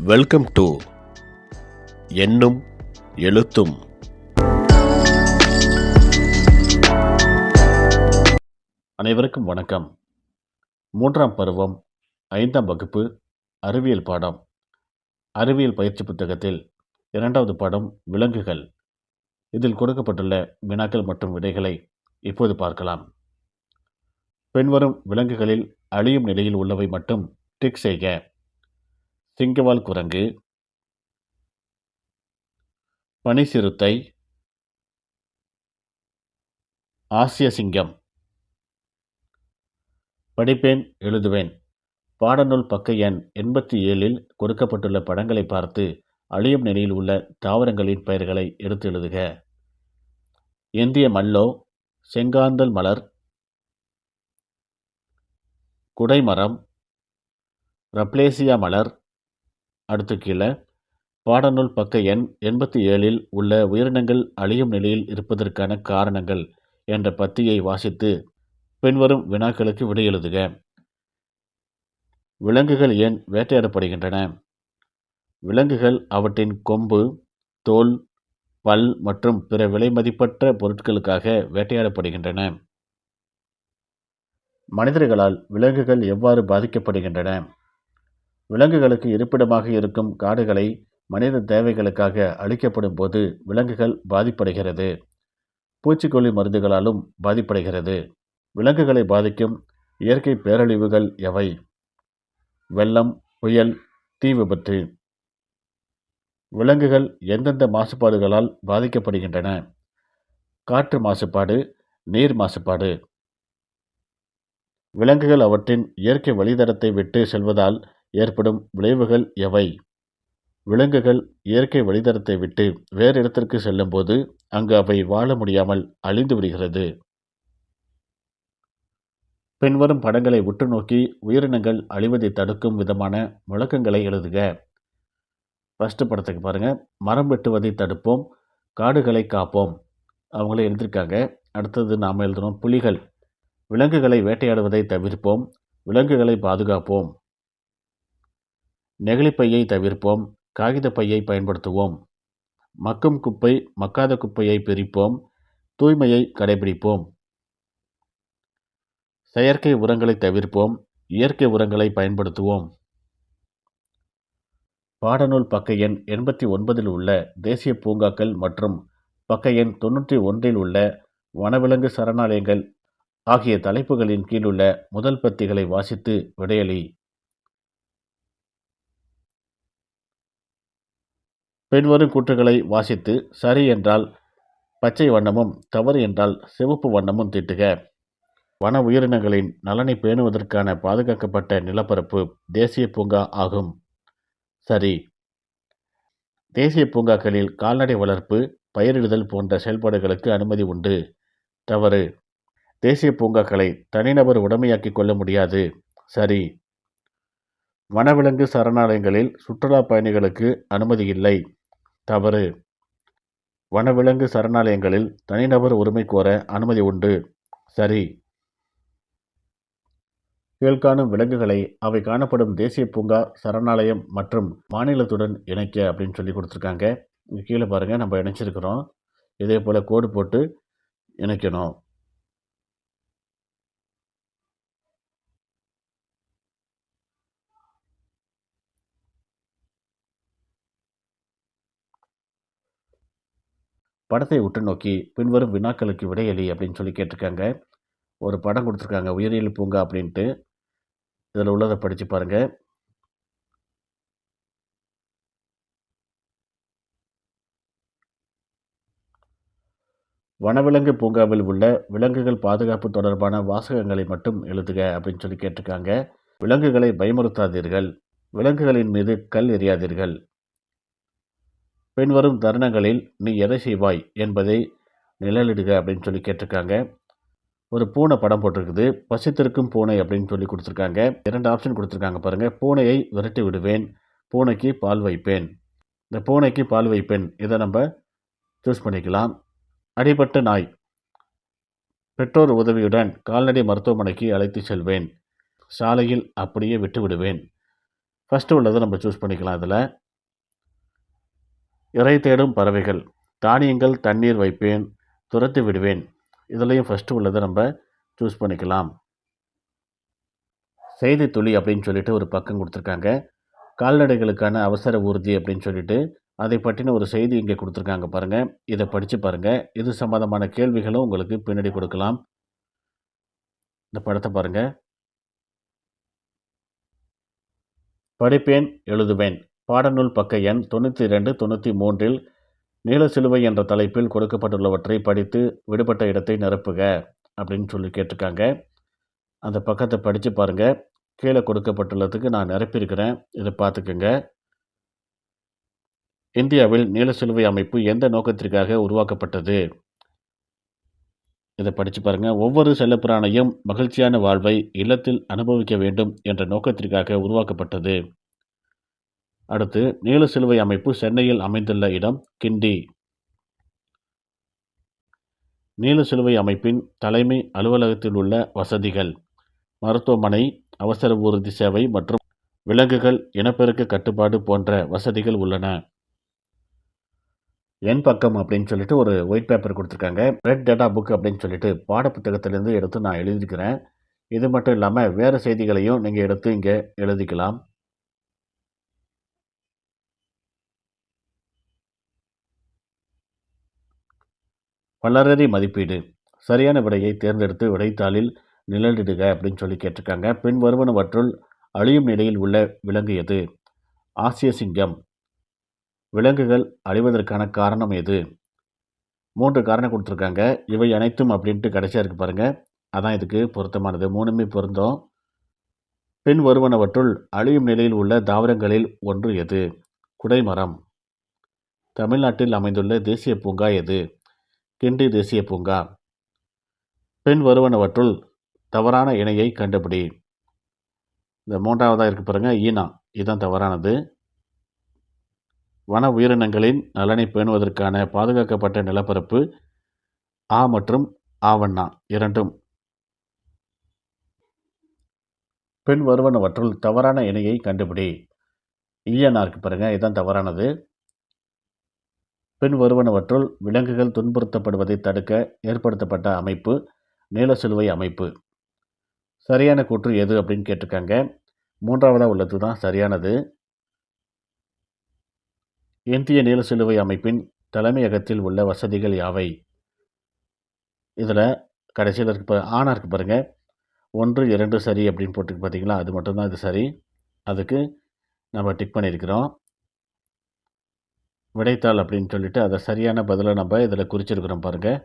Welcome to எண்ணும் எழுத்தும். அனைவருக்கும் வணக்கம். 3ஆம் பருவம் 5ஆம் வகுப்பு அறிவியல் பாடம். அறிவியல் பயிற்சி புத்தகத்தில் 2வது பாடம் விலங்குகள். இதில் கொடுக்கப்பட்டுள்ள வினாக்கள் மற்றும் விடைகளை இப்போது பார்க்கலாம். பின்வரும் விலங்குகளில் அழியும் நிலையில் உள்ளவை மட்டும் டிக் செய்க. சிங்கவால் குரங்கு, பனி சிறுத்தை, ஆசிய சிங்கம். படிப்பேன், எழுதுவேன். பாடநூல் பக்க எண் 87இல் கொடுக்கப்பட்டுள்ள படங்களை பார்த்து அழியும் நிலையில் உள்ள தாவரங்களின் பெயர்களை எடுத்து எழுதுக. இந்திய மல்லோ, செங்காந்தல் மலர், குடைமரம், ரப்லேசியா மலர். அடுத்து கீழே பாடநூல் பக்க எண் 87இல் உள்ள உயிரினங்கள் அழியும் நிலையில் இருப்பதற்கான காரணங்கள் என்ற பத்தியை வாசித்து பின்வரும் வினாக்களுக்கு விடை எழுதுக. விலங்குகள் ஏன் வேட்டையாடப்படுகின்றன? விலங்குகள் அவற்றின் கொம்பு, தோல், பல் மற்றும் பிற விலைமதிப்பற்ற பொருட்களுக்காக வேட்டையாடப்படுகின்றன. மனிதர்களால் விலங்குகள் எவ்வாறு பாதிக்கப்படுகின்றன? விலங்குகளுக்கு இருப்பிடமாக இருக்கும் காடுகளை மனித தேவைகளுக்காக அழிக்கப்படும் போது விலங்குகள் பாதிப்படைகிறது. பூச்சிக்கொல்லி மருந்துகளாலும் பாதிப்படைகிறது. விலங்குகளை பாதிக்கும் இயற்கை பேரழிவுகள் எவை? வெள்ளம், புயல், தீ விபத்து. விலங்குகள் எந்தெந்த மாசுபாடுகளால் பாதிக்கப்படுகின்றன? காற்று மாசுபாடு, நீர் மாசுபாடு. விலங்குகள் அவற்றின் இயற்கை வழித்தடத்தை விட்டு செல்வதால் ஏற்படும் விளைவுகள் எவை? விலங்குகள் இயற்கை வழித்தடத்தை விட்டு வேறு இடத்திற்கு செல்லும்போது அங்கு அவை வாழ முடியாமல் அழிந்து விடுகிறது. பின்வரும் படங்களை உற்று நோக்கி உயிரினங்கள் அழிவதை தடுக்கும் விதமான முழக்கங்களை எழுதுக. ஃபர்ஸ்ட் படத்துக்கு பாருங்க. மரம் வெட்டுவதை தடுப்போம், காடுகளை காப்போம். அவங்களே எழுதியிருக்காங்க. அடுத்தது நாம் எழுதுகிறோம். புலிகள், விலங்குகளை வேட்டையாடுவதை தவிர்ப்போம், விலங்குகளை பாதுகாப்போம். நெகிழிப்பையை தவிர்ப்போம், காகித பையை பயன்படுத்துவோம். மக்கும் குப்பை, மக்காத குப்பையை பிரிப்போம், தூய்மையை கடைபிடிப்போம். செயற்கை உரங்களை தவிர்ப்போம், இயற்கை உரங்களை பயன்படுத்துவோம். பாடநூல் பக்க எண் 89இல் உள்ள தேசிய பூங்காக்கள் மற்றும் பக்க எண் 91இல் உள்ள வனவிலங்கு சரணாலயங்கள் ஆகிய தலைப்புகளின் கீழுள்ள முதல் பத்திகளை வாசித்து விடையளி. பின்வரும் கூற்றுகளை வாசித்து சரி என்றால் பச்சை வண்ணமும் தவறு என்றால் சிவப்பு வண்ணமும் தீட்டுக. வன உயிரினங்களின் நலனை பேணுவதற்கான பாதுகாக்கப்பட்ட நிலப்பரப்பு தேசிய பூங்கா ஆகும். சரி. தேசிய பூங்காக்களில் கால்நடை வளர்ப்பு, பயிரிடுதல் போன்ற செயல்பாடுகளுக்கு அனுமதி உண்டு. தவறு. தேசிய பூங்காக்களை தனிநபர் உடைமையாக்கிக் கொள்ள முடியாது. சரி. வனவிலங்கு சரணாலயங்களில் சுற்றுலா பயணிகளுக்கு அனுமதி இல்லை. தவறு. வனவிலங்கு சரணாலயங்களில் தனிநபர் உரிமை கோர அனுமதி உண்டு. சரி. கீழ்காணும் விலங்குகளை அவை காணப்படும் தேசிய பூங்கா, சரணாலயம் மற்றும் மாநிலத்துடன் இணைக்க அப்படின்னு சொல்லி கொடுத்துருக்காங்க. இங்கே கீழே பாருங்கள், நம்ம இணைச்சிருக்கிறோம். இதே போல் கோடு போட்டு இணைக்கணும். படத்தை உற்று நோக்கி பின்வரும் வினாக்களுக்கு விடையளி அப்படின்னு சொல்லி கேட்டிருக்காங்க. ஒரு படம் கொடுத்துருக்காங்க, உயிரியல் பூங்கா அப்படின்ட்டு. இதில் உள்ளதை படித்து பாருங்கள். வனவிலங்கு பூங்காவில் உள்ள விலங்குகள் பாதுகாப்பு தொடர்பான வாசகங்களை மட்டும் எழுதுக அப்படின்னு சொல்லி கேட்டிருக்காங்க. விலங்குகளை பயமுறுத்தாதீர்கள், விலங்குகளின் மீது கல் எறியாதீர்கள், பின்வரும் தருணங்களில் நீ எதை செய்வாய் என்பதை நிழலிடுக அப்படின்னு சொல்லி கேட்டிருக்காங்க. ஒரு பூனை படம் போட்டிருக்குது. பசித்திருக்கும் பூனை அப்படின்னு சொல்லி கொடுத்துருக்காங்க. 2 ஆப்ஷன் கொடுத்துருக்காங்க பாருங்கள். பூனையை விரட்டி விடுவேன், பூனைக்கு பால் வைப்பேன். இந்த பூனைக்கு பால் வைப்பேன் இதை நம்ம சூஸ் பண்ணிக்கலாம். அடிபட்ட நாய், பெற்றோர் உதவியுடன் கால்நடை மருத்துவமனைக்கு அழைத்து செல்வேன், சாலையில் அப்படியே விட்டு விடுவேன். ஃபஸ்ட்டு உள்ளதை நம்ம சூஸ் பண்ணிக்கலாம். இதில் இரை தேடும் பறவைகள், தானியங்கள் தண்ணீர் வைப்பேன், துரத்தி விடுவேன். இதுலேயும் ஃபஸ்ட்டு உள்ளதை நம்ம சூஸ் பண்ணிக்கலாம். செய்தி துளி அப்படின்னு சொல்லிட்டு ஒரு பக்கம் கொடுத்துருக்காங்க. கால்நடைகளுக்கான அவசர ஊர்தி அப்படின்னு சொல்லிட்டு அதை பற்றின ஒரு செய்தி இங்கே கொடுத்துருக்காங்க பாருங்கள். இதை படித்து பாருங்கள். இது சம்மந்தமான கேள்விகளும் உங்களுக்கு பின்னாடி கொடுக்கலாம். இந்த படத்தை பாருங்கள். படிப்பேன், எழுதுவேன். பாடநூல் பக்க எண் 92, 93 நீல சிலுவை என்ற தலைப்பில் கொடுக்கப்பட்டுள்ளவற்றை படித்து விடுபட்ட இடத்தை நிரப்புக அப்படின்னு சொல்லி கேட்டிருக்காங்க. அந்த பக்கத்தை படித்து பாருங்கள். கீழே கொடுக்கப்பட்டுள்ளதுக்கு நான் நிரப்பியிருக்கிறேன். இதை பார்த்துக்குங்க. இந்தியாவில் நீல சிலுவை அமைப்பு எந்த நோக்கத்திற்காக உருவாக்கப்பட்டது? இதை படித்து பாருங்கள். ஒவ்வொரு செல்லப்பிராணியும் மகிழ்ச்சியான வாழ்வை இல்லத்தில் அனுபவிக்க வேண்டும் என்ற நோக்கத்திற்காக உருவாக்கப்பட்டது. அடுத்து, நீல சிலுவை அமைப்பு சென்னையில் அமைந்துள்ள இடம் கிண்டி. நீல சிலுவை அமைப்பின் தலைமை அலுவலகத்தில் உள்ள வசதிகள்: மருத்துவமனை, அவசர ஊர்தி சேவை மற்றும் விலங்குகள் இனப்பெருக்க கட்டுப்பாடு போன்ற வசதிகள் உள்ளன. என் பக்கம் அப்படின்னு சொல்லிட்டு ஒரு ஒயிட் பேப்பர் கொடுத்துருக்காங்க. ரெட் டேட்டா புக் அப்படின்னு சொல்லிட்டு பாடப்புத்தகத்திலேருந்து எடுத்து நான் எழுதிக்கிறேன். இது மட்டும் இல்லாமல் வேறு செய்திகளையும் நீங்கள் எடுத்து இங்கே எழுதிக்கலாம். வளரறி மதிப்பீடு. சரியான விடையை தேர்ந்தெடுத்து விடைத்தாளில் நிழலிடுக அப்படின்னு சொல்லி கேட்டிருக்காங்க. பின் வருவனவற்றுள் அழியும் நிலையில் உள்ள விலங்கு எது? ஆசிய சிங்கம். விலங்குகள் அழிவதற்கான காரணம் எது? 3 காரணம் கொடுத்துருக்காங்க. இவை அனைத்தும் அப்படின்ட்டு கடைசியாக இருக்குது பாருங்கள். அதான் இதுக்கு பொருத்தமானது. 3மே பொருந்தம். பின் வருவனவற்றுள் அழியும் நிலையில் உள்ள தாவரங்களில் ஒன்று எது? குடைமரம். தமிழ்நாட்டில் அமைந்துள்ள தேசிய பூங்கா எது? கிண்டி தேசிய பூங்கா. பின் வருவனவற்றுள் தவறான இணையை கண்டுபிடி. இந்த 3வதாக இருக்கு பாருங்க, ஈனா. இதுதான் தவறானது. வன உயிரினங்களின் நலனை பேணுவதற்கான பாதுகாக்கப்பட்ட நிலப்பரப்பு ஆ மற்றும் ஆவண்ணா இரண்டும். பின் வருவனவற்றுள் தவறான இணையை கண்டுபிடி. ஈயனா இருக்கு பாருங்க, இதுதான் தவறானது. பின் வருவனவற்றுள் விலங்குகள் துன்புறுத்தப்படுவதை தடுக்க ஏற்படுத்தப்பட்ட அமைப்பு நீல சிலுவை அமைப்பு. சரியான கூற்று எது அப்படின்னு கேட்டிருக்காங்க. 3வதாக உள்ளது தான் சரியானது. இந்திய நீல சிலுவை அமைப்பின் தலைமையகத்தில் உள்ள வசதிகள் யாவை? இதில் கடைசியில் இருக்கு ஆனா இருக்கு பாருங்க, 1, 2 சரி அப்படின்னு போட்டு பார்த்தீங்களா, அது மட்டும்தான் இது சரி. அதுக்கு நம்ம டிக் பண்ணியிருக்கிறோம். விடைத்தாள் அப்படின்னு சொல்லிட்டு அதை சரியான பதிலை நம்ம இதில் குறிச்சிருக்கிறோம் பாருங்கள்.